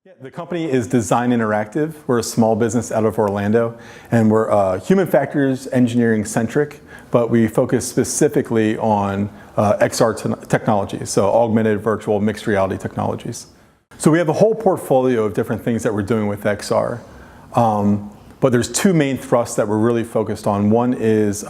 Yeah, the company is Design Interactive. We're a small business out of Orlando, and we're human factors engineering centric, but we focus specifically on XR technology, so augmented, virtual, mixed reality technologies. So we have a whole portfolio of different things that we're doing with XR, but there's two main thrusts that we're really focused on. One is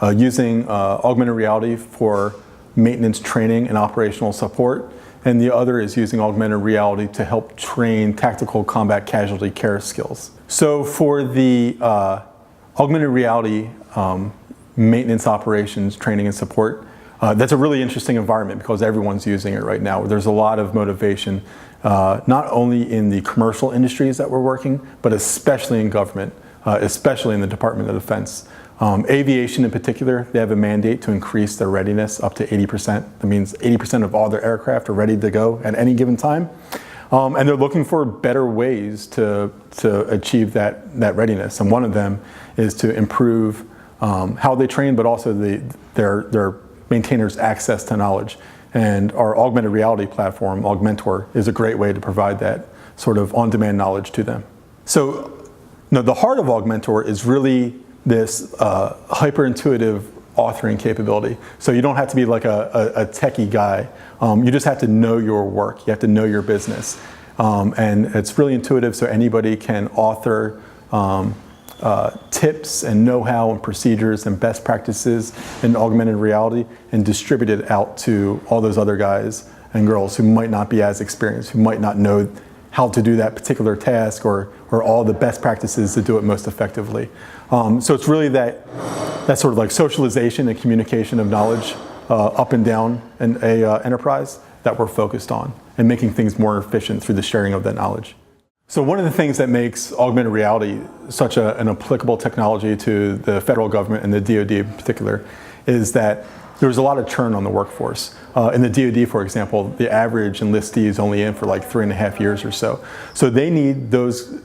using augmented reality for maintenance training and operational support. And the other is using augmented reality to help train tactical combat casualty care skills. So for the augmented reality maintenance operations training and support, that's a really interesting environment because everyone's using it right now. There's a lot of motivation, not only in the commercial industries that we're working, but especially in government, especially in the Department of Defense. Aviation in particular, they have a mandate to increase their readiness up to 80%. That means 80% of all their aircraft are ready to go at any given time. And they're looking for better ways to achieve that readiness. And one of them is to improve how they train, but also their maintainers' access to knowledge. And our augmented reality platform, Augmented, is a great way to provide that sort of on-demand knowledge to them. So the heart of Augmented is really this hyper-intuitive authoring capability. So you don't have to be like a techie guy. You just have to know your work. You have to know your business. And it's really intuitive, so anybody can author tips and know-how and procedures and best practices in augmented reality and distribute it out to all those other guys and girls who might not be as experienced, who might not know how to do that particular task or all the best practices to do it most effectively. So it's really that sort of like socialization and communication of knowledge up and down an enterprise that we're focused on, and making things more efficient through the sharing of that knowledge. So one of the things that makes augmented reality such an applicable technology to the federal government and the DoD in particular is that there's a lot of churn on the workforce. In the DoD, for example, the average enlistee is only in for like 3.5 years or so. So they need those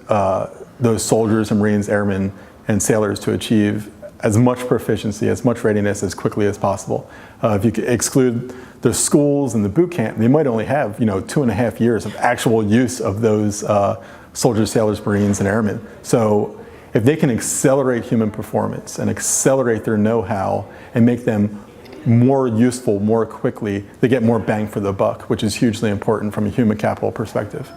soldiers and Marines, airmen, and sailors to achieve as much proficiency, as much readiness as quickly as possible. If you exclude the schools and the boot camp, they might only have 2.5 years of actual use of those soldiers, sailors, Marines, and airmen. So if they can accelerate human performance and accelerate their know-how and make them more useful more quickly, they get more bang for the buck, which is hugely important from a human capital perspective.